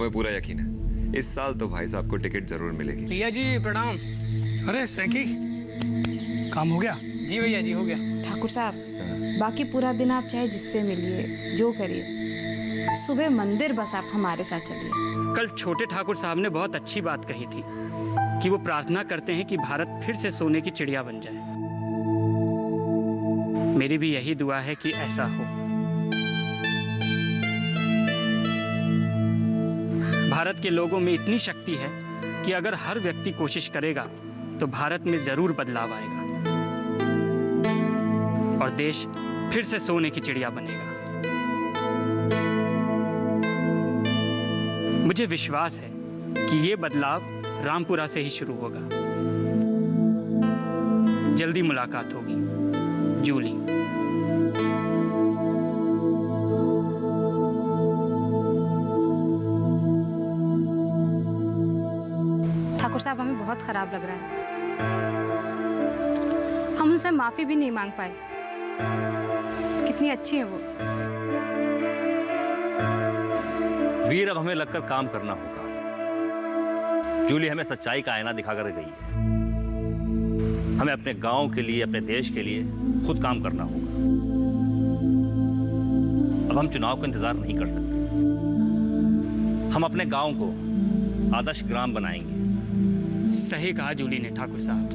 हमें पूरा यकीन है इस साल तो भाई साहब को टिकट जरूर मिलेगी। भैया जी प्रणाम। अरे सैकी, काम हो गया? जी भैया जी हो गया। ठाकुर साहब, बाकी पूरा दिन आप चाहे जिससे मिलिए, जो करिए, सुबह मंदिर बस आप हमारे साथ चलिए। कल छोटे ठाकुर साहब ने बहुत अच्छी बात कही थी कि वो प्रार्थना करते हैं कि भारत फिर से सोने की चिड़िया बन जाए। मेरी भी यही दुआ है कि ऐसा हो। भारत के लोगों में इतनी शक्ति है कि अगर हर व्यक्ति कोशिश करेगा तो भारत में जरूर बदलाव आएगा और देश फिर से सोने की चिड़िया बनेगा। मुझे विश्वास है कि ये बदलाव रामपुरा से ही शुरू होगा। जल्दी मुलाकात होगी। जूली। ठाकुर साहब, हमें बहुत खराब लग रहा है। हम उनसे माफी भी नहीं मांग पाए। कितनी अच्छी है वो। वीर, अब हमें लगकर काम करना होगा। जूली हमें सच्चाई का आईना दिखाकर गई है। हमें अपने गांव के लिए, अपने देश के लिए खुद काम करना होगा। अब हम चुनाव का इंतजार नहीं कर सकते। हम अपने गांव को आदर्श ग्राम बनाएंगे। सही कहा जूली ने ठाकुर साहब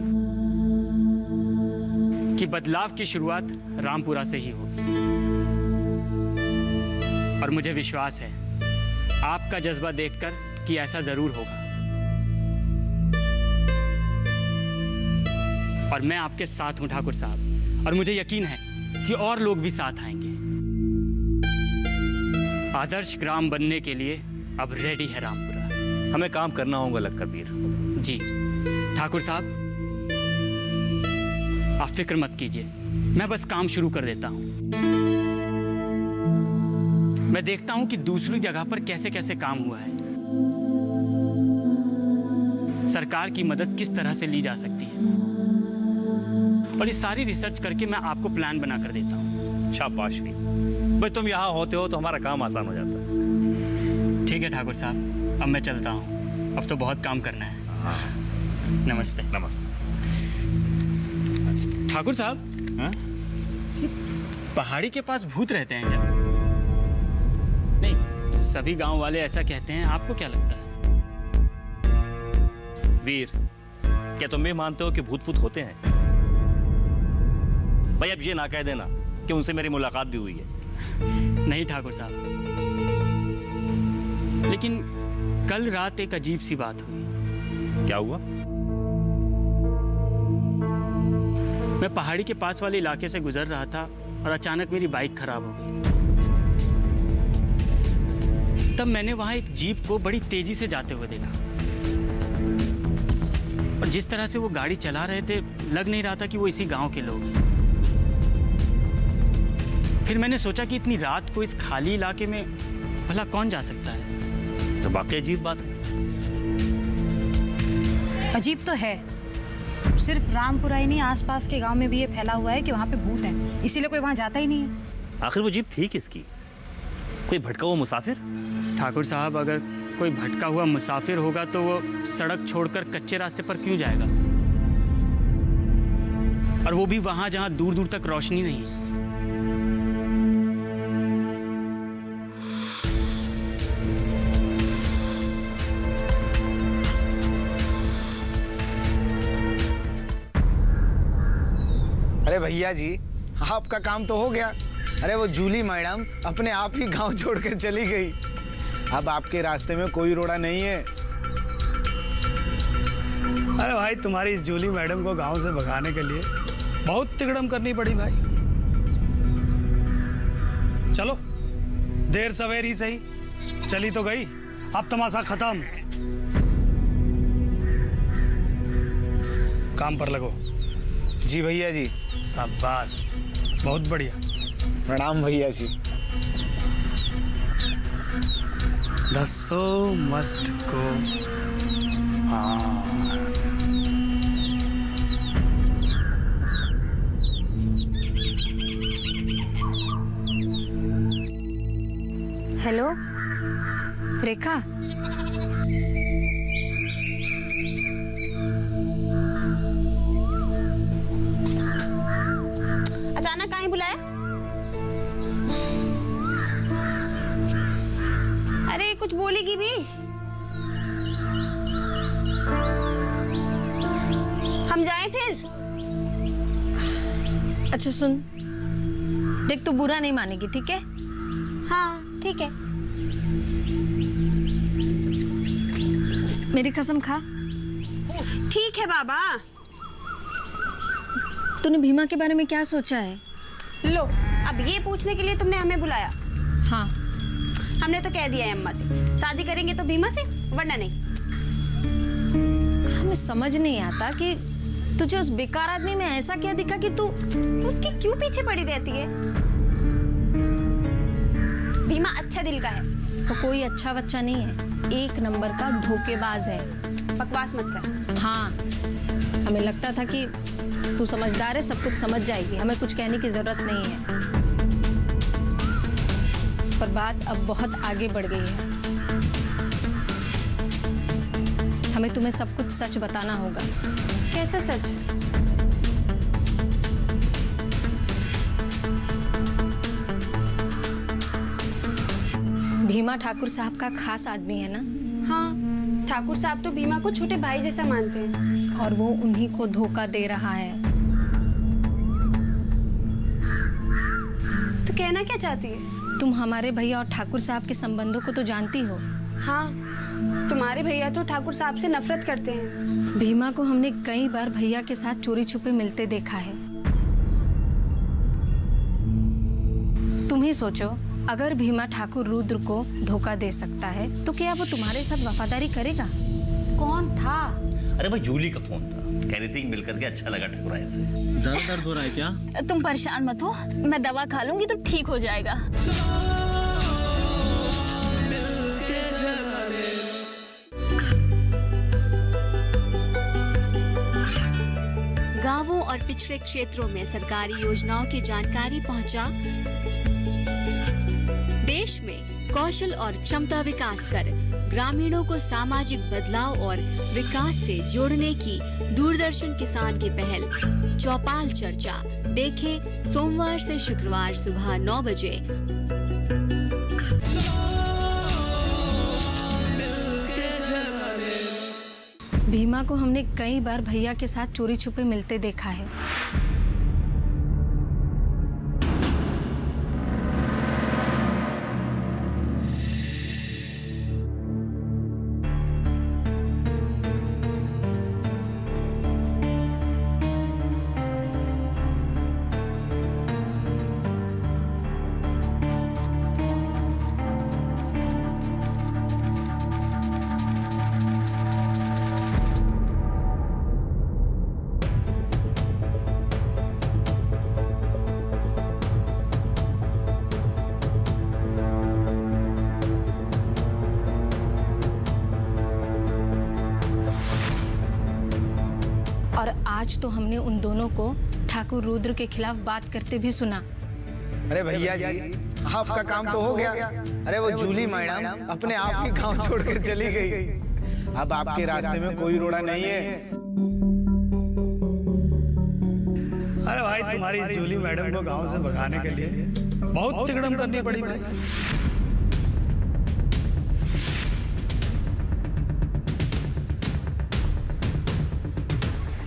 कि बदलाव की शुरुआत रामपुरा से ही होगी। और मुझे विश्वास है आपका जज्बा देखकर कि ऐसा जरूर होगा। और मैं आपके साथ हूं ठाकुर साहब, और मुझे यकीन है कि और लोग भी साथ आएंगे। आदर्श ग्राम बनने के लिए अब रेडी है रामपुरा। हमें काम करना होगा लक्कर वीर। जी ठाकुर साहब, आप फिक्र मत कीजिए, मैं बस काम शुरू कर देता हूं। मैं देखता हूं कि दूसरी जगह पर कैसे कैसे काम हुआ है। सरकार की मदद किस तरह से ली जा सकती है, और ये सारी रिसर्च करके मैं आपको प्लान बना कर देता हूं। शाबाश वीर। भाई तुम यहाँ होते हो तो हमारा काम आसान हो जाता है। ठीक है ठाकुर साहब, अब मैं चलता हूं। अब तो बहुत काम करना है। नमस्ते। नमस्ते। ठाकुर साहब, पहाड़ी के पास भूत रहते हैं क्या? नहीं, सभी गांव वाले ऐसा कहते हैं। आपको क्या लगता है? वीर, क्या तुम भी मानते हो कि भूत फूत होते हैं? भाई अब ये ना कह देना कि उनसे मेरी मुलाकात भी हुई है। नहीं ठाकुर साहब, लेकिन कल रात एक अजीब सी बात हुई। क्या हुआ? मैं पहाड़ी के पास वाले इलाके से गुजर रहा था और अचानक मेरी बाइक खराब हो गई। तब मैंने वहां एक जीप को बड़ी तेजी से जाते हुए देखा, और जिस तरह से वो गाड़ी चला रहे थे, लग नहीं रहा था कि वो इसी गांव के लोग हैं। फिर मैंने सोचा कि इतनी रात को इस खाली इलाके में भला कौन जा सकता है। तो वाकई अजीब बात है। अजीब तो है। सिर्फ रामपुरा ही नहीं, आसपास के गांव में भी ये फैला हुआ है कि वहाँ पे भूत हैं, इसीलिए कोई वहाँ जाता ही नहीं है। आखिर वो जीप थी किसकी? कोई भटका हुआ मुसाफिर? ठाकुर साहब, अगर कोई भटका हुआ मुसाफिर होगा तो वो सड़क छोड़कर कच्चे रास्ते पर क्यों जाएगा, और वो भी वहां जहां दूर दूर तक रोशनी नहीं है। अरे भैया जी, आपका काम तो हो गया। अरे वो जूली मैडम अपने आप ही गांव छोड़कर चली गई। अब आपके रास्ते में कोई रोड़ा नहीं है। अरे भाई, तुम्हारी इस जूली मैडम को गांव से भगाने के लिए बहुत तिकड़म करनी पड़ी भाई। चलो, देर सवेर ही सही, चली तो गई, अब तमाशा खत्म। काम पर लगो। जी भैया जी। शाबाश, बहुत बढ़िया। प्रणाम भैया जी। The soul must go on. Hello Rekha, अचानक काहे बुलाया? अरे कुछ बोलेगी भी? हम जाएं फिर? अच्छा सुन, देख तू बुरा नहीं मानेगी, ठीक है? हाँ ठीक है। मेरी कसम खा। ठीक है बाबा। तूने भीमा के बारे में क्या सोचा है? लो, अब ये पूछने के लिए तुमने हमें बुलाया? हाँ, हमने तो कह दिया है अम्मा से, शादी करेंगे तो भीमा से, वरना नहीं। हमें समझ नहीं आता कि तुझे उस बेकार आदमी में ऐसा क्या दिखा कि तू उसके क्यों पीछे पड़ी रहती है? भीमा अच्छा दिल का है। तो कोई अच्छा बच्चा नहीं है, एक नंबर का धोखेबाज है। बकवास मत कर। हाँ, हमें लगता था कि तू समझदार है, सब कुछ समझ जाएगी, हमें कुछ कहने की जरूरत नहीं है। पर बात अब बहुत आगे बढ़ गई है। हमें तुम्हें सब कुछ सच बताना होगा। कैसा सच? भीमा ठाकुर साहब का खास आदमी है ना? हाँ, ठाकुर साहब तो भीमा को छोटे भाई जैसा मानते हैं। और वो उन्हीं को धोखा दे रहा है। तो कहना क्या चाहती है? तुम हमारे भैया और ठाकुर साहब के संबंधों को तो जानती हो। हाँ, तुम्हारे भैया तो ठाकुर साहब से नफरत करते हैं। भीमा को हमने कई बार भैया के साथ चोरी छुपे मिलते देखा है। तुम ही सोचो, अगर भीमा ठाकुर रुद्र को धोखा दे सकता है तो क्या वो तुम्हारे साथ वफादारी करेगा? कौन था? अरे भाई जूली का फोन था, कह रही थी मिलकर के अच्छा लगा ठकुराइन से। ज्यादा दर्द हो रहा है क्या? तुम परेशान मत हो, मैं दवा खा लूंगी तो ठीक हो जाएगा। गांवों और पिछड़े क्षेत्रों में सरकारी योजनाओं की जानकारी पहुंचा। देश में कौशल और क्षमता विकास कर ग्रामीणों को सामाजिक बदलाव और विकास से जोड़ने की दूरदर्शन किसान की पहल चौपाल चर्चा देखें सोमवार से शुक्रवार सुबह 9 बजे। भीमा को हमने कई बार भैया के साथ चोरी छुपे मिलते देखा है। और आज तो हमने उन दोनों को ठाकुर रुद्र के खिलाफ बात करते भी सुना। अरे भैया जी, आपका काम तो हो गया। अरे वो जूली मैडम अपने आप ही गांव छोड़कर चली गई। अब आपके रास्ते में कोई रोड़ा नहीं है। अरे भाई, तुम्हारी जूली मैडम को गांव से भगाने के लिए बहुत तिकड़म करनी पड़ी भाई।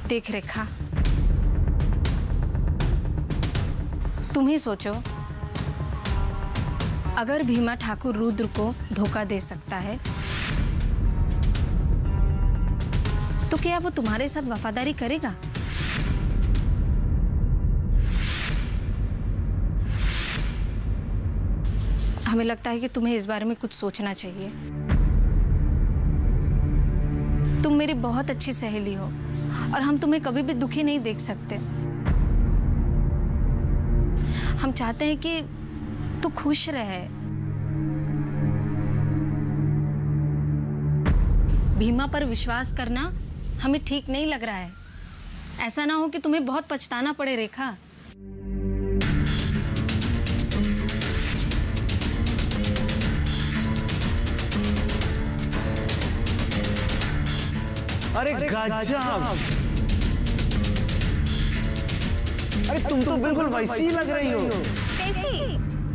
देख रेखा, तुम ही सोचो, अगर भीमा ठाकुर रुद्र को धोखा दे सकता है तो क्या वो तुम्हारे साथ वफादारी करेगा? हमें लगता है कि तुम्हें इस बारे में कुछ सोचना चाहिए। तुम मेरी बहुत अच्छी सहेली हो और हम तुम्हें कभी भी दुखी नहीं देख सकते। हम चाहते हैं कि तू खुश रहे। भीमा पर विश्वास करना हमें ठीक नहीं लग रहा है। ऐसा ना हो कि तुम्हें बहुत पछताना पड़े रेखा। अरे गजब! अरे तुम तो बिल्कुल वैसी लग रही हो। कैसी?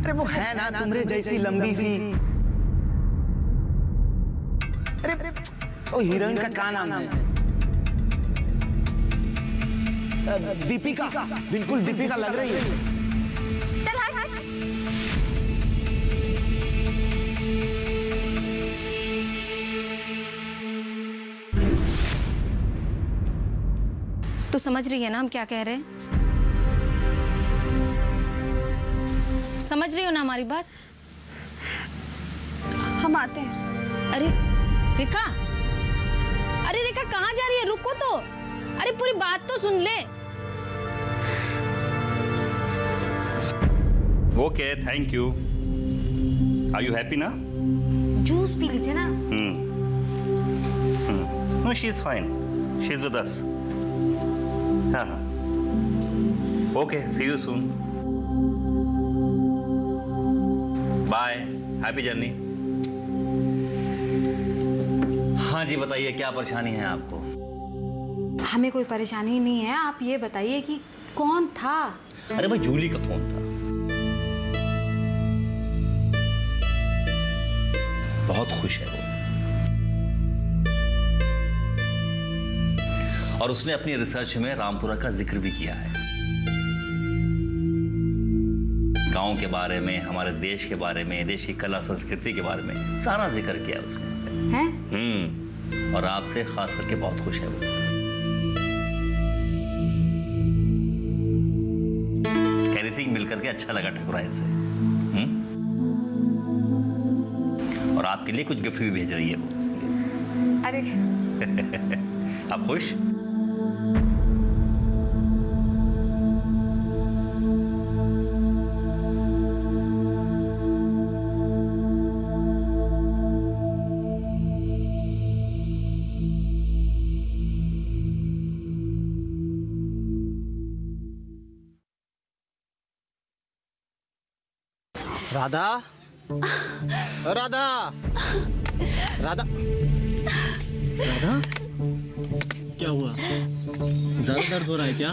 अरे वो है ना तुमरे जैसी लंबी सी। अरे वो हीरोइन का क्या नाम है? दीपिका, बिल्कुल दीपिका लग रही है। चल हाय। तो समझ रही है ना हम क्या कह रहे हैं? समझ रही हो ना हमारी बात? हम आते हैं। अरे रेखा, अरे रेखा कहाँ जा रही है? रुको तो, अरे पूरी बात तो सुन ले। Okay, thank you. Are you happy ना? जूस पी लीजिए ना। No, she is fine, she is with us. हाँ, okay, see you soon. Bye, happy journey. हाँ जी, बताइए क्या परेशानी है आपको? हमें कोई परेशानी नहीं है, आप ये बताइए कि कौन था? अरे भाई, जूली का फोन था। बहुत खुश है वो, और उसने अपनी रिसर्च में रामपुरा का जिक्र भी किया है। गांव के बारे में, हमारे देश के बारे में, देश की कला संस्कृति के बारे में सारा जिक्र किया है उसने। हैं? और आपसे खास करके बहुत खुश है वो। कह रही थी मिलकर के अच्छा लगा ठकुराइन से। और आपके लिए कुछ गिफ्ट भी भेज रही है वो। अरे आप खुश? राधा, राधा, राधा, राधा, क्या हुआ? ज्यादा दर्द हो रहा है क्या?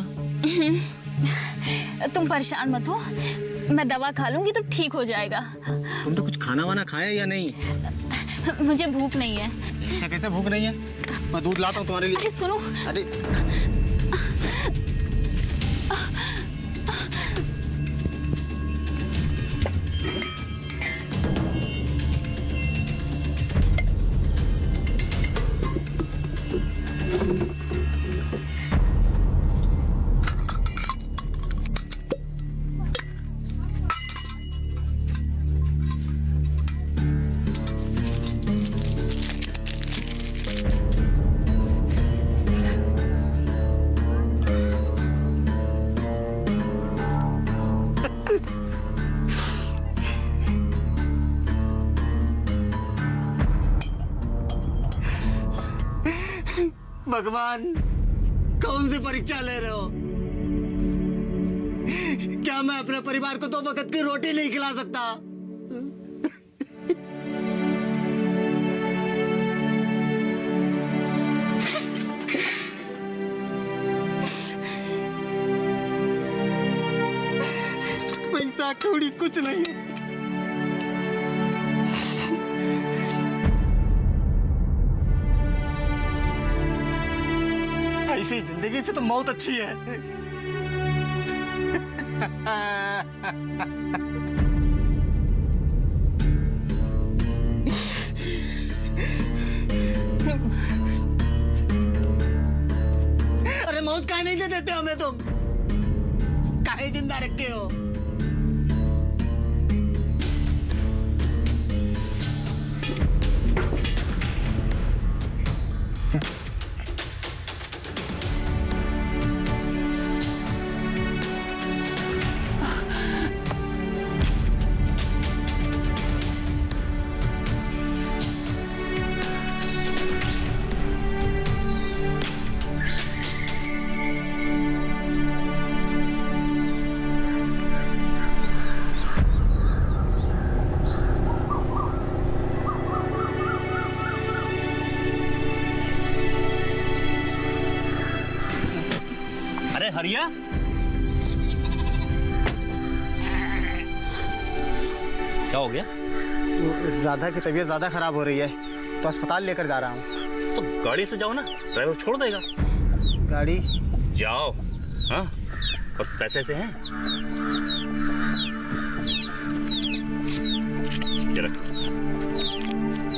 तुम परेशान मत हो, मैं दवा खा लूंगी तो ठीक हो जाएगा। तुमने कुछ खाना वाना खाया या नहीं? मुझे भूख नहीं है। ऐसा कैसे भूख नहीं है? मैं दूध लाता हूँ तुम्हारे लिए। अरे सुनो। अरे भगवान, कौन सी परीक्षा ले रहे हो? क्या मैं अपने परिवार को 2 वक्त की रोटी नहीं खिला सकता? पैसा कौड़ी कुछ नहीं है। ऐसी जिंदगी से तो मौत अच्छी है। अरे मौत काहे नहीं दे देते हमें तुम? काहे जिंदा रखे हो? हरिया, क्या हो गया? राधा की तबीयत ज्यादा खराब हो रही है तो अस्पताल लेकर जा रहा हूँ। तो गाड़ी से जाओ ना, ड्राइवर छोड़ देगा। गाड़ी? जाओ। हाँ, और पैसे से हैं? ये रख,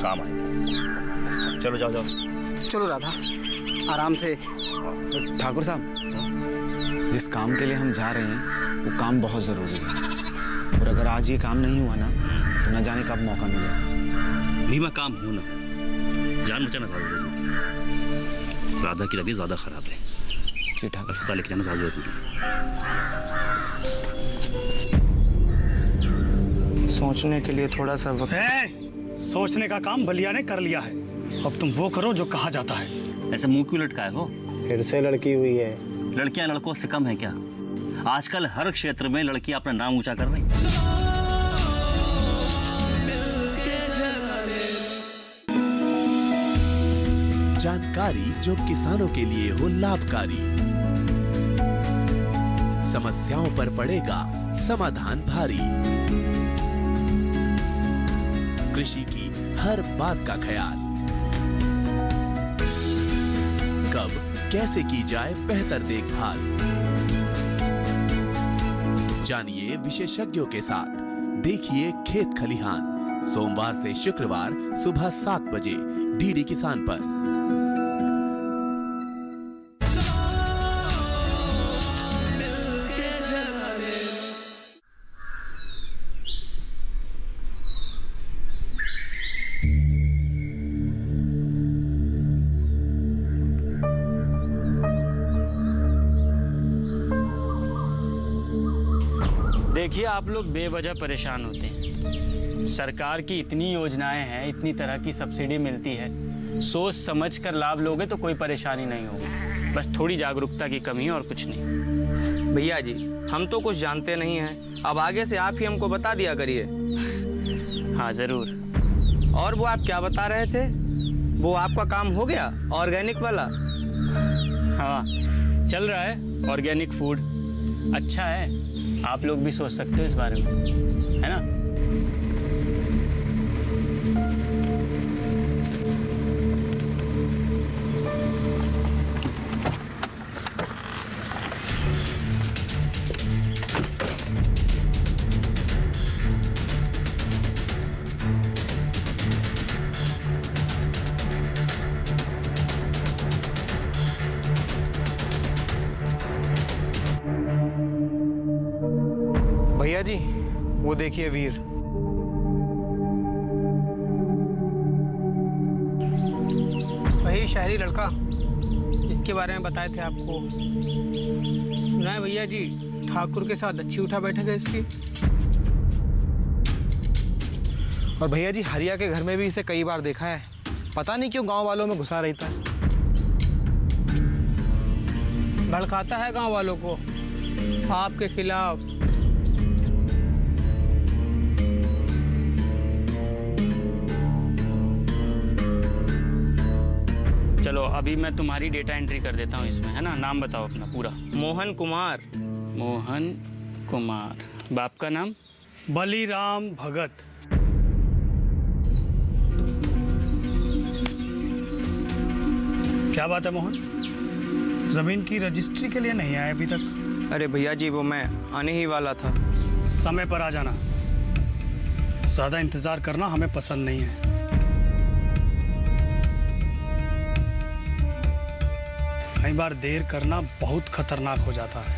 काम आएगा। चलो जाओ जाओ। चलो राधा, आराम से। ठाकुर साहब, जिस काम के लिए हम जा रहे हैं वो काम बहुत ज़रूरी है, और अगर आज ये काम नहीं हुआ ना तो न जाने कब मौका मिलेगा। भीमा, काम हो ना, जान बचाना ज़्यादा जरूरी है। राधा की तबीयत ज़्यादा खराब है, जी ठाकुर, अस्पताल लेके जाना ज़्यादा जरूरी है। सोचने के लिए थोड़ा सा वक्त। सोचने का काम बलिया ने कर लिया है, अब तुम वो करो जो कहा जाता है। ऐसे मुंह क्यों लटकाए हो? फिर से लड़की हुई है। लड़कियां लड़कों से कम है क्या? आजकल हर क्षेत्र में लड़कियां अपना नाम ऊंचा कर रही। जानकारी जो किसानों के लिए हो लाभकारी, समस्याओं पर पड़ेगा समाधान भारी, कृषि की हर बात का ख्याल, कब कैसे की जाए बेहतर देखभाल, जानिए विशेषज्ञों के साथ, देखिए खेत खलिहान, सोमवार से शुक्रवार सुबह 7 बजे डीडी किसान पर। देखिए, आप लोग बेवजह परेशान होते हैं। सरकार की इतनी योजनाएं हैं, इतनी तरह की सब्सिडी मिलती है, सोच समझ कर लाभ लोगे तो कोई परेशानी नहीं होगी। बस थोड़ी जागरूकता की कमी है और कुछ नहीं। भैया जी, हम तो कुछ जानते नहीं हैं, अब आगे से आप ही हमको बता दिया करिए। हाँ ज़रूर। और वो आप क्या बता रहे थे, वो आपका काम हो गया ऑर्गेनिक वाला? हाँ, चल रहा है ऑर्गेनिक फूड, अच्छा है। आप लोग भी सोच सकते हो इस बारे में, है ना? भैया जी, वो देखिए वीर। वही शहरी लड़का, इसके बारे में बताए थे आपको। सुना है भैया जी, ठाकुर के साथ अच्छी उठा बैठक है इसकी। और भैया जी, हरिया के घर में भी इसे कई बार देखा है, पता नहीं क्यों गांव वालों में घुसा रहता है। भड़काता है गांव वालों को आपके खिलाफ। चलो अभी मैं तुम्हारी डेटा एंट्री कर देता हूँ इसमें, है ना? नाम बताओ अपना पूरा। मोहन कुमार। मोहन कुमार। बाप का नाम? बलिराम भगत। क्या बात है मोहन, जमीन की रजिस्ट्री के लिए नहीं आए अभी तक? अरे भैया जी, वो मैं आने ही वाला था। समय पर आ जाना, ज्यादा इंतजार करना हमें पसंद नहीं है। कई बार देर करना बहुत खतरनाक हो जाता है।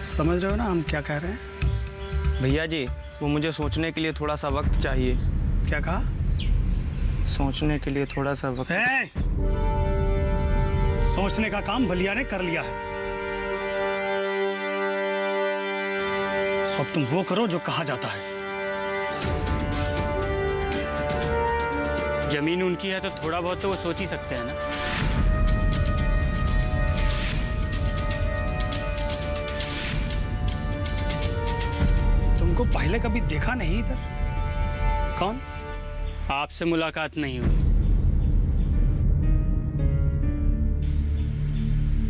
समझ रहे हो ना हम क्या कह रहे हैं? भैया जी, वो मुझे सोचने के लिए थोड़ा सा वक्त चाहिए। क्या कहा? सोचने के लिए थोड़ा सा वक्त। सोचने का काम बलिया ने कर लिया है, अब तुम वो करो जो कहा जाता है। जमीन उनकी है तो थोड़ा बहुत तो वो सोच ही सकते हैं ना। तुमको पहले कभी देखा नहीं इधर? कौन? आपसे मुलाकात नहीं हुई।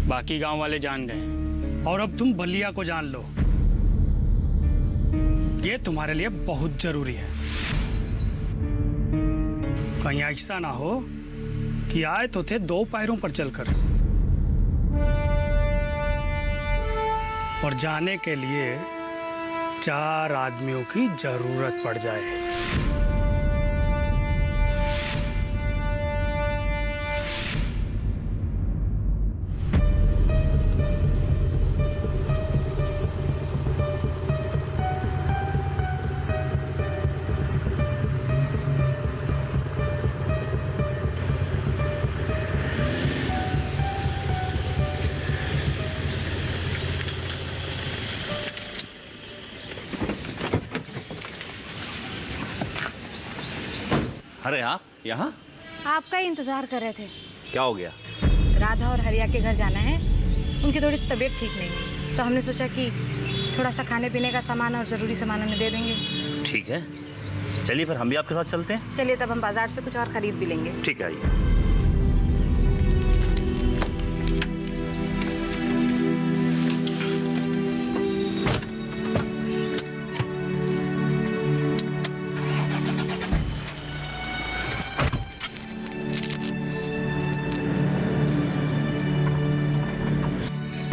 बाकी गांव वाले जान गए। और अब तुम बलिया को जान लो, ये तुम्हारे लिए बहुत जरूरी है। कहीं ऐसा ना हो कि आए तो थे 2 पैरों पर चलकर और जाने के लिए 4 आदमियों की जरूरत पड़ जाए। अरे आप यहाँ? आपका ही इंतजार कर रहे थे। क्या हो गया? राधा और हरिया के घर जाना है, उनकी थोड़ी तबीयत ठीक नहीं है, तो हमने सोचा कि थोड़ा सा खाने पीने का सामान और ज़रूरी सामान उन्हें दे देंगे। ठीक है, चलिए फिर हम भी आपके साथ चलते हैं। चलिए तब हम बाजार से कुछ और खरीद भी लेंगे। ठीक है, आइए।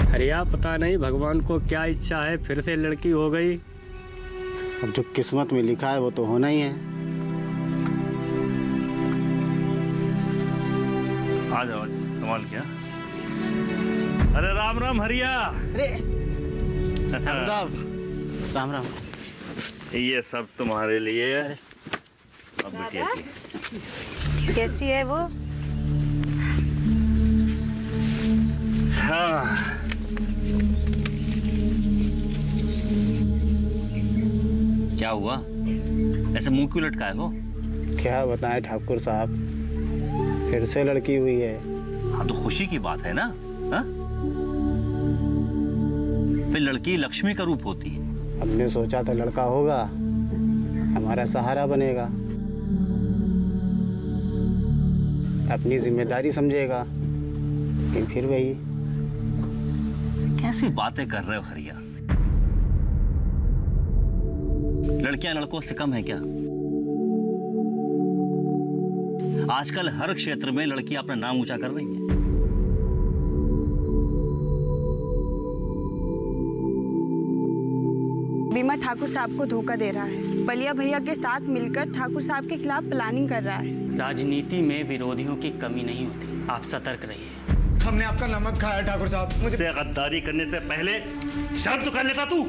हरिया, पता नहीं भगवान को क्या इच्छा है, फिर से लड़की हो गई। अब जो किस्मत में लिखा है वो तो होना ही है। आ जाओ, कमाल किया। अरे राम राम हरिया। अरे साहब, राम राम। ये सब तुम्हारे लिए। अब बिटिया जी कैसी है वो? हाँ, क्या हुआ? ऐसे मुंह क्यों लटकाए हो? क्या बताएं ठाकुर साहब, फिर से लड़की हुई है। हाँ तो खुशी की बात है ना। हाँ? फिर लड़की लक्ष्मी का रूप होती है। हमने सोचा था लड़का होगा, हमारा सहारा बनेगा, अपनी जिम्मेदारी समझेगा, लेकिन फिर वही। कैसी बातें कर रहे हो हरिया? लड़कियां लड़कों से कम है क्या? आजकल हर क्षेत्र में लड़कियां अपना नाम ऊंचा कर रही हैं। बीमा ठाकुर साहब को धोखा दे रहा है, बलिया भैया के साथ मिलकर ठाकुर साहब के खिलाफ प्लानिंग कर रहा है। राजनीति में विरोधियों की कमी नहीं होती, आप सतर्क रहिए। हमने आपका नमक खाया ठाकुर साहब। मुझसे गद्दारी करने से पहले शर्म तो कर लेता तू।